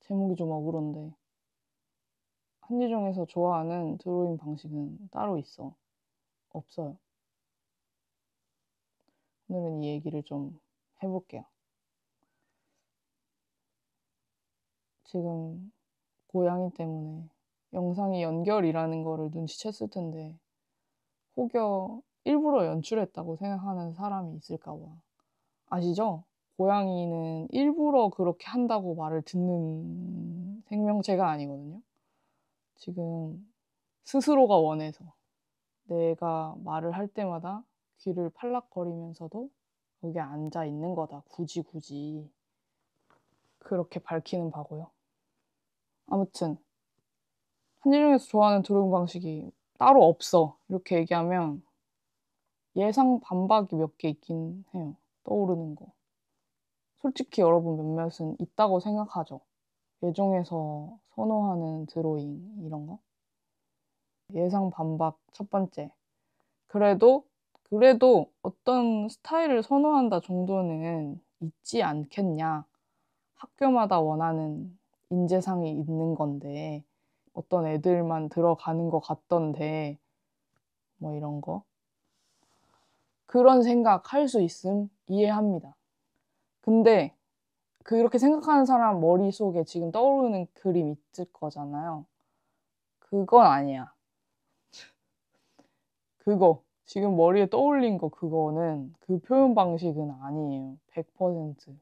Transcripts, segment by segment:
제목이 좀 억울한데. 한예종에서 좋아하는 드로잉 방식은 따로 있어? 없어요. 오늘은 이 얘기를 좀 해볼게요. 지금 고양이 때문에 영상이 연결이라는 거를 눈치챘을 텐데 혹여 일부러 연출했다고 생각하는 사람이 있을까 봐. 아시죠? 고양이는 일부러 그렇게 한다고 말을 듣는 생명체가 아니거든요. 지금 스스로가 원해서 내가 말을 할 때마다 귀를 팔락거리면서도 여기 앉아 있는 거다. 굳이 그렇게 밝히는 바고요. 아무튼 한예종에서 좋아하는 드로잉 방식이 따로 없어. 이렇게 얘기하면 예상 반박이 몇 개 있긴 해요. 떠오르는 거. 솔직히 여러분 몇몇은 있다고 생각하죠. 예종에서 선호하는 드로잉 이런 거. 예상 반박 첫 번째. 그래도 어떤 스타일을 선호한다 정도는 있지 않겠냐. 학교마다 원하는 인재상이 있는 건데 어떤 애들만 들어가는 것 같던데 뭐 이런 거. 그런 생각 할 수 있음 이해합니다. 근데 그렇게 생각하는 사람 머릿속에 지금 떠오르는 그림 있을 거잖아요. 그건 아니야. 그거 지금 머리에 떠올린 거 그거는 그 표현 방식은 아니에요. 100%.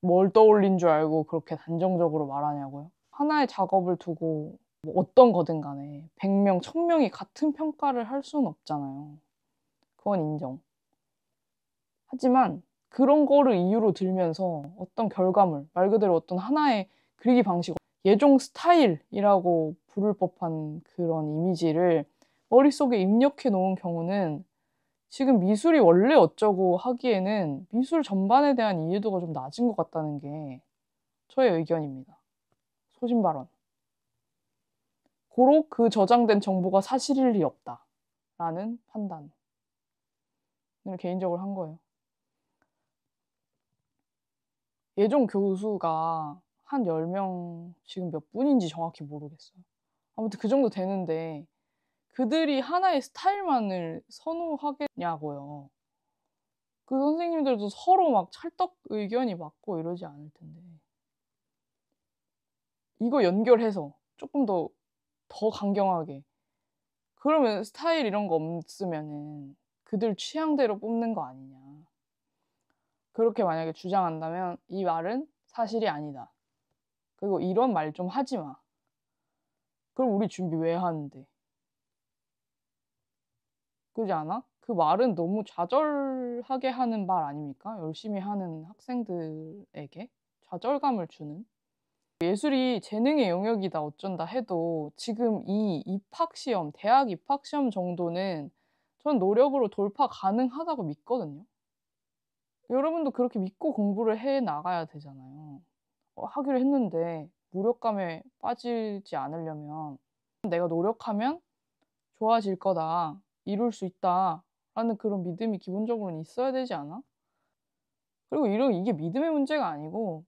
뭘 떠올린 줄 알고 그렇게 단정적으로 말하냐고요? 하나의 작업을 두고 뭐 어떤 거든 간에 100명, 1000명이 같은 평가를 할 수는 없잖아요. 그건 인정. 하지만 그런 거를 이유로 들면서 어떤 결과물, 말 그대로 어떤 하나의 그리기 방식, 예종 스타일이라고 부를 법한 그런 이미지를 머릿속에 입력해 놓은 경우는 지금 미술이 원래 어쩌고 하기에는 미술 전반에 대한 이해도가 좀 낮은 것 같다는 게 저의 의견입니다. 소신 발언. 고로 그 저장된 정보가 사실일 리 없다. 라는 판단을 개인적으로 한 거예요. 예종 교수가 한 10명, 지금 몇 분인지 정확히 모르겠어요. 아무튼 그 정도 되는데 그들이 하나의 스타일만을 선호하겠냐고요. 그 선생님들도 서로 막 찰떡 의견이 맞고 이러지 않을 텐데. 이거 연결해서 조금 더 강경하게. 그러면 스타일 이런 거 없으면은 그들 취향대로 뽑는 거 아니냐. 그렇게 만약에 주장한다면 이 말은 사실이 아니다. 그리고 이런 말 좀 하지 마. 그럼 우리 준비 왜 하는데? 그러지 않아? 그 말은 너무 좌절하게 하는 말 아닙니까? 열심히 하는 학생들에게 좌절감을 주는. 예술이 재능의 영역이다 어쩐다 해도 지금 이 입학시험, 대학 입학시험 정도는 전 노력으로 돌파 가능하다고 믿거든요. 여러분도 그렇게 믿고 공부를 해 나가야 되잖아요. 하기로 했는데 무력감에 빠지지 않으려면 내가 노력하면 좋아질 거다, 이룰 수 있다 라는 그런 믿음이 기본적으로는 있어야 되지 않아? 그리고 이게 믿음의 문제가 아니고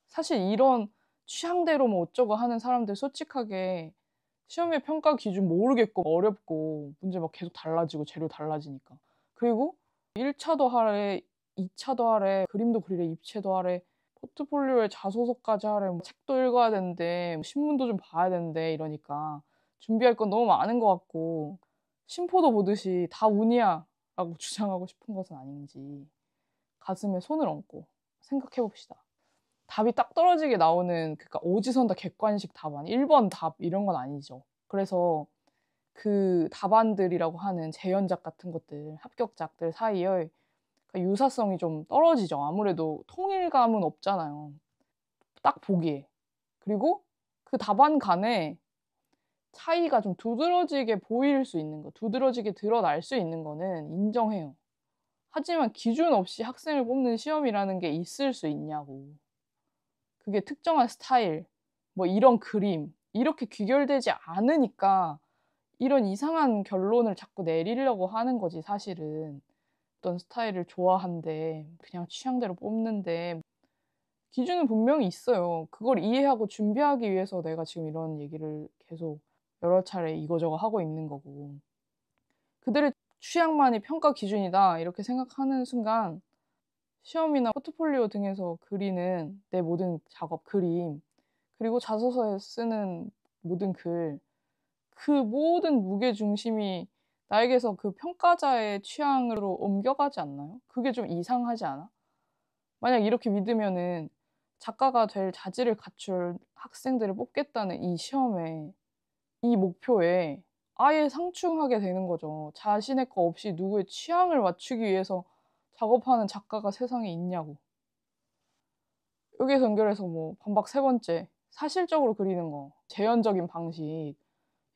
사실 이런 취향대로 뭐 어쩌고 하는 사람들 솔직하게 시험의 평가 기준 모르겠고 어렵고 문제 막 계속 달라지고 재료 달라지니까. 그리고 1차도 하래, 2차도 하래, 그림도 그리래, 입체도 하래, 포트폴리오에 자소서까지 하래, 뭐 책도 읽어야 되는데 신문도 좀 봐야 되는데 이러니까 준비할 건 너무 많은 것 같고 심포도 보듯이 다 운이야 라고 주장하고 싶은 것은 아닌지 가슴에 손을 얹고 생각해 봅시다. 답이 딱 떨어지게 나오는, 그러니까 오지선다 객관식 답안 1번 답 이런 건 아니죠. 그래서 그 답안들이라고 하는 재현작 같은 것들, 합격작들 사이의 유사성이 좀 떨어지죠. 아무래도 통일감은 없잖아요. 딱 보기에. 그리고 그 답안 간에 차이가 좀 두드러지게 보일 수 있는 거, 두드러지게 드러날 수 있는 거는 인정해요. 하지만 기준 없이 학생을 뽑는 시험이라는 게 있을 수 있냐고. 그게 특정한 스타일, 뭐 이런 그림, 이렇게 귀결되지 않으니까 이런 이상한 결론을 자꾸 내리려고 하는 거지, 사실은. 어떤 스타일을 좋아한대, 그냥 취향대로 뽑는데, 기준은 분명히 있어요. 그걸 이해하고 준비하기 위해서 내가 지금 이런 얘기를 계속 여러 차례 이거저거 하고 있는 거고. 그들의 취향만이 평가 기준이다 이렇게 생각하는 순간 시험이나 포트폴리오 등에서 그리는 내 모든 작업, 그림, 그리고 자소서에 쓰는 모든 글, 그 모든 무게중심이 나에게서 그 평가자의 취향으로 옮겨가지 않나요? 그게 좀 이상하지 않아? 만약 이렇게 믿으면은 작가가 될 자질을 갖출 학생들을 뽑겠다는 이 시험에, 이 목표에 아예 상충하게 되는 거죠. 자신의 거 없이 누구의 취향을 맞추기 위해서 작업하는 작가가 세상에 있냐고. 여기에서 연결해서 뭐 반박 세 번째, 사실적으로 그리는 거, 재현적인 방식.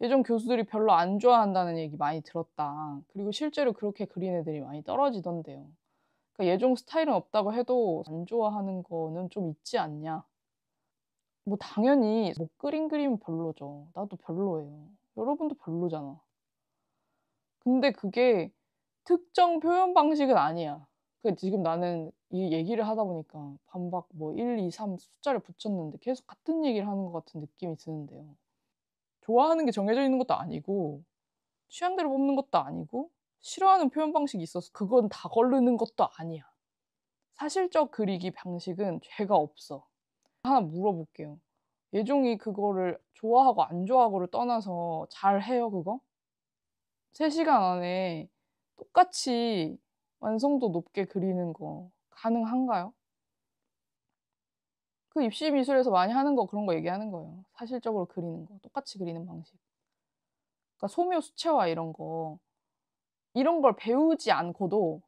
예전 교수들이 별로 안 좋아한다는 얘기 많이 들었다. 그리고 실제로 그렇게 그린 애들이 많이 떨어지던데요. 그러니까 예종 스타일은 없다고 해도 안 좋아하는 거는 좀 있지 않냐. 뭐 당연히 못 그린 그림은 별로죠. 나도 별로예요. 여러분도 별로잖아. 근데 그게 특정 표현 방식은 아니야. 지금 나는 이 얘기를 하다 보니까 반박 뭐 1, 2, 3 숫자를 붙였는데 계속 같은 얘기를 하는 것 같은 느낌이 드는데요. 좋아하는 게 정해져 있는 것도 아니고 취향대로 뽑는 것도 아니고 싫어하는 표현 방식이 있어서 그건 다 거르는 것도 아니야. 사실적 그리기 방식은 죄가 없어. 하나 물어볼게요. 예종이 그거를 좋아하고 안 좋아하고를 떠나서 잘 해요, 그거? 3시간 안에 똑같이 완성도 높게 그리는 거 가능한가요? 그 입시 미술에서 많이 하는 거 그런 거 얘기하는 거예요. 사실적으로 그리는 거, 똑같이 그리는 방식. 그러니까 소묘 수채화 이런 걸 배우지 않고도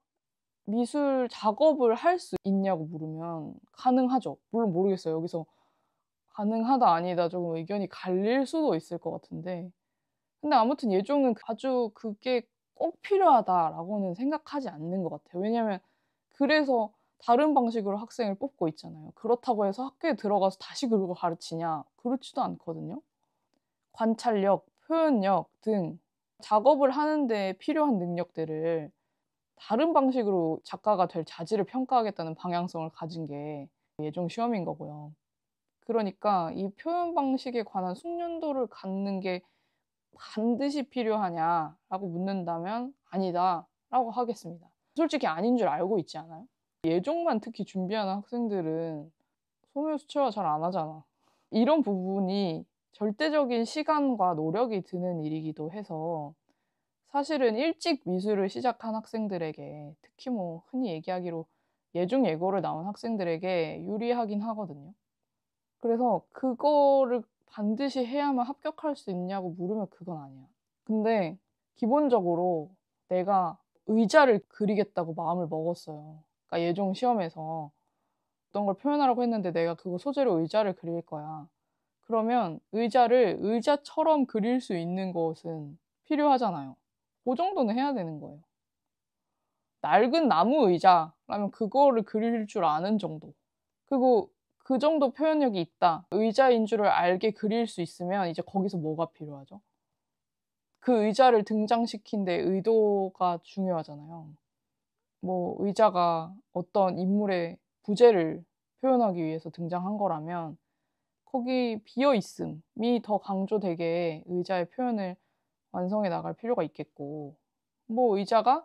미술 작업을 할 수 있냐고 물으면 가능하죠. 물론 모르겠어요. 여기서 가능하다 아니다 조금 의견이 갈릴 수도 있을 것 같은데, 근데 아무튼 예종은 아주 그게 꼭 필요하다라고는 생각하지 않는 것 같아요. 왜냐면 그래서 다른 방식으로 학생을 뽑고 있잖아요. 그렇다고 해서 학교에 들어가서 다시 그걸 가르치냐? 그렇지도 않거든요. 관찰력, 표현력 등 작업을 하는 데 필요한 능력들을 다른 방식으로 작가가 될 자질을 평가하겠다는 방향성을 가진 게 예종 시험인 거고요. 그러니까 이 표현 방식에 관한 숙련도를 갖는 게 반드시 필요하냐라고 묻는다면 아니다라고 하겠습니다. 솔직히 아닌 줄 알고 있지 않아요? 예종만 특히 준비하는 학생들은 소묘 수채화 잘 안 하잖아. 이런 부분이 절대적인 시간과 노력이 드는 일이기도 해서 사실은 일찍 미술을 시작한 학생들에게, 특히 뭐 흔히 얘기하기로 예중 예고를 나온 학생들에게 유리하긴 하거든요. 그래서 그거를 반드시 해야만 합격할 수 있냐고 물으면 그건 아니야. 근데 기본적으로 내가 의자를 그리겠다고 마음을 먹었어요. 그러니까 예종 시험에서 어떤 걸 표현하라고 했는데 내가 그거 소재로 의자를 그릴 거야. 그러면 의자를 의자처럼 그릴 수 있는 것은 필요하잖아요. 그 정도는 해야 되는 거예요. 낡은 나무 의자라면 그거를 그릴 줄 아는 정도. 그리고 그 정도 표현력이 있다. 의자인 줄을 알게 그릴 수 있으면 이제 거기서 뭐가 필요하죠? 그 의자를 등장시킨 데 의도가 중요하잖아요. 뭐 의자가 어떤 인물의 부재를 표현하기 위해서 등장한 거라면 거기 비어 있음이 더 강조되게 의자의 표현을 완성해 나갈 필요가 있겠고, 뭐 의자가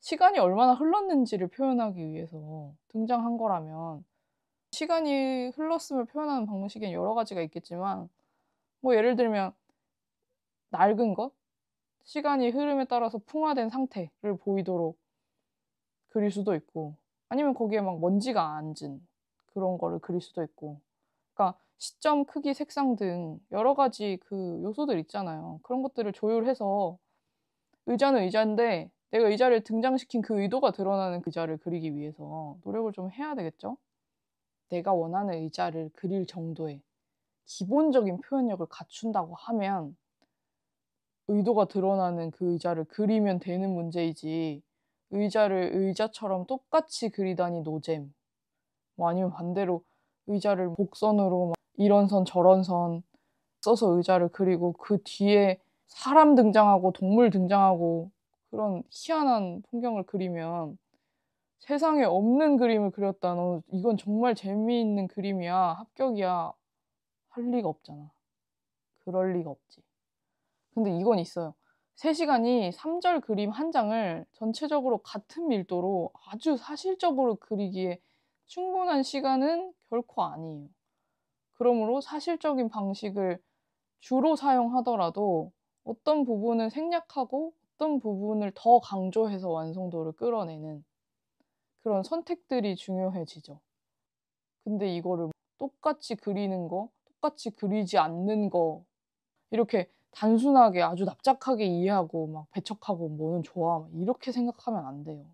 시간이 얼마나 흘렀는지를 표현하기 위해서 등장한 거라면 시간이 흘렀음을 표현하는 방식엔 여러 가지가 있겠지만, 뭐 예를 들면 낡은 것, 시간이 흐름에 따라서 풍화된 상태를 보이도록 그릴 수도 있고, 아니면 거기에 막 먼지가 앉은 그런 거를 그릴 수도 있고, 그러니까 시점, 크기, 색상 등 여러 가지 그 요소들 있잖아요. 그런 것들을 조율해서 의자는 의자인데 내가 의자를 등장시킨 그 의도가 드러나는 그 의자를 그리기 위해서 노력을 좀 해야 되겠죠? 내가 원하는 의자를 그릴 정도의 기본적인 표현력을 갖춘다고 하면 의도가 드러나는 그 의자를 그리면 되는 문제이지, 의자를 의자처럼 똑같이 그리다니 노잼. 뭐 아니면 반대로 의자를 곡선으로 막 이런 선 저런 선 써서 의자를 그리고 그 뒤에 사람 등장하고 동물 등장하고 그런 희한한 풍경을 그리면 세상에 없는 그림을 그렸다. 너 이건 정말 재미있는 그림이야. 합격이야. 할 리가 없잖아. 그럴 리가 없지. 근데 이건 있어요. 3시간이 3절 그림 한 장을 전체적으로 같은 밀도로 아주 사실적으로 그리기에 충분한 시간은 결코 아니에요. 그러므로 사실적인 방식을 주로 사용하더라도 어떤 부분은 생략하고 어떤 부분을 더 강조해서 완성도를 끌어내는 그런 선택들이 중요해지죠. 근데 이거를 똑같이 그리는 거, 똑같이 그리지 않는 거 이렇게 단순하게 아주 납작하게 이해하고 막 배척하고 뭐는 좋아 막 이렇게 생각하면 안 돼요.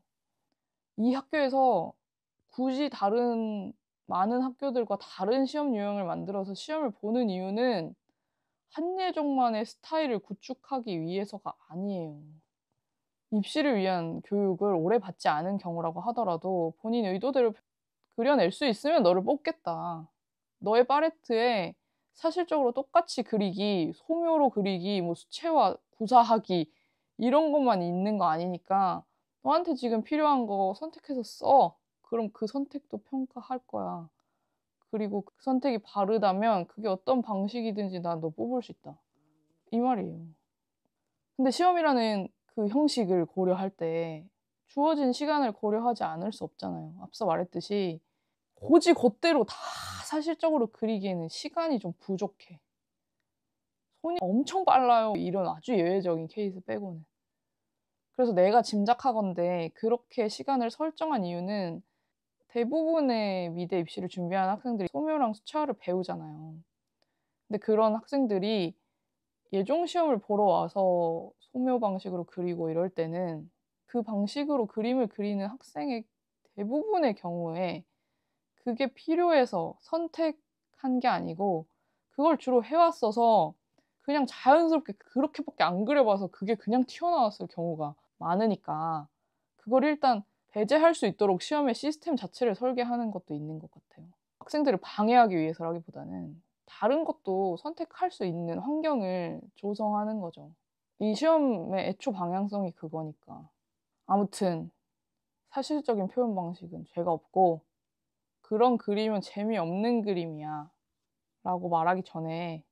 이 학교에서 굳이 다른 많은 학교들과 다른 시험 유형을 만들어서 시험을 보는 이유는 한예종만의 스타일을 구축하기 위해서가 아니에요. 입시를 위한 교육을 오래 받지 않은 경우라고 하더라도 본인 의도대로 그려낼 수 있으면 너를 뽑겠다. 너의 팔레트에 사실적으로 똑같이 그리기, 소묘로 그리기, 뭐 수채화 구사하기 이런 것만 있는 거 아니니까 너한테 지금 필요한 거 선택해서 써. 그럼 그 선택도 평가할 거야. 그리고 그 선택이 바르다면 그게 어떤 방식이든지 난 너 뽑을 수 있다. 이 말이에요. 근데 시험이라는 그 형식을 고려할 때 주어진 시간을 고려하지 않을 수 없잖아요. 앞서 말했듯이 곧이곧대로 다 사실적으로 그리기에는 시간이 좀 부족해. 손이 엄청 빨라요. 이런 아주 예외적인 케이스 빼고는. 그래서 내가 짐작하건대 그렇게 시간을 설정한 이유는 대부분의 미대 입시를 준비하는 학생들이 소묘랑 수채화를 배우잖아요. 근데 그런 학생들이 예종 시험을 보러 와서 소묘 방식으로 그리고 이럴 때는 그 방식으로 그림을 그리는 학생의 대부분의 경우에 그게 필요해서 선택한 게 아니고 그걸 주로 해왔어서 그냥 자연스럽게 그렇게밖에 안 그려봐서 그게 그냥 튀어나왔을 경우가 많으니까 그걸 일단 배제할 수 있도록 시험의 시스템 자체를 설계하는 것도 있는 것 같아요. 학생들을 방해하기 위해서라기보다는 다른 것도 선택할 수 있는 환경을 조성하는 거죠. 이 시험의 애초 방향성이 그거니까. 아무튼 사실적인 표현 방식은 죄가 없고 그런 그림은 재미없는 그림이야 라고 말하기 전에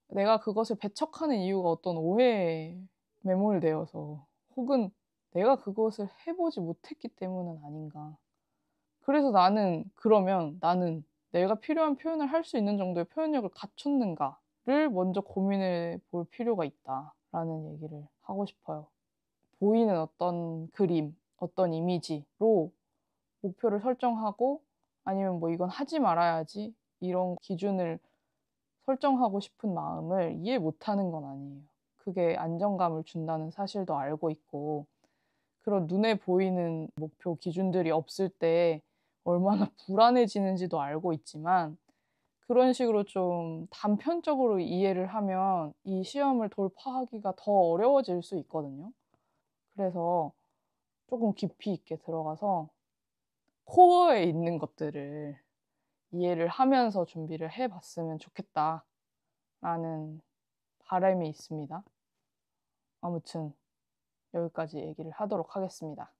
내가 그것을 배척하는 이유가 어떤 오해에 매몰되어서 혹은 내가 그것을 해보지 못했기 때문은 아닌가. 그래서 그러면 나는 내가 필요한 표현을 할 수 있는 정도의 표현력을 갖췄는가를 먼저 고민해 볼 필요가 있다라는 얘기를 하고 싶어요. 보이는 어떤 그림, 어떤 이미지로 목표를 설정하고 아니면 뭐 이건 하지 말아야지 이런 기준을 설정하고 싶은 마음을 이해 못하는 건 아니에요. 그게 안정감을 준다는 사실도 알고 있고 그런 눈에 보이는 목표 기준들이 없을 때 얼마나 불안해지는지도 알고 있지만 그런 식으로 좀 단편적으로 이해를 하면 이 시험을 돌파하기가 더 어려워질 수 있거든요. 그래서 조금 깊이 있게 들어가서 코어에 있는 것들을 이해를 하면서 준비를 해봤으면 좋겠다라는 바람이 있습니다. 아무튼 여기까지 얘기를 하도록 하겠습니다.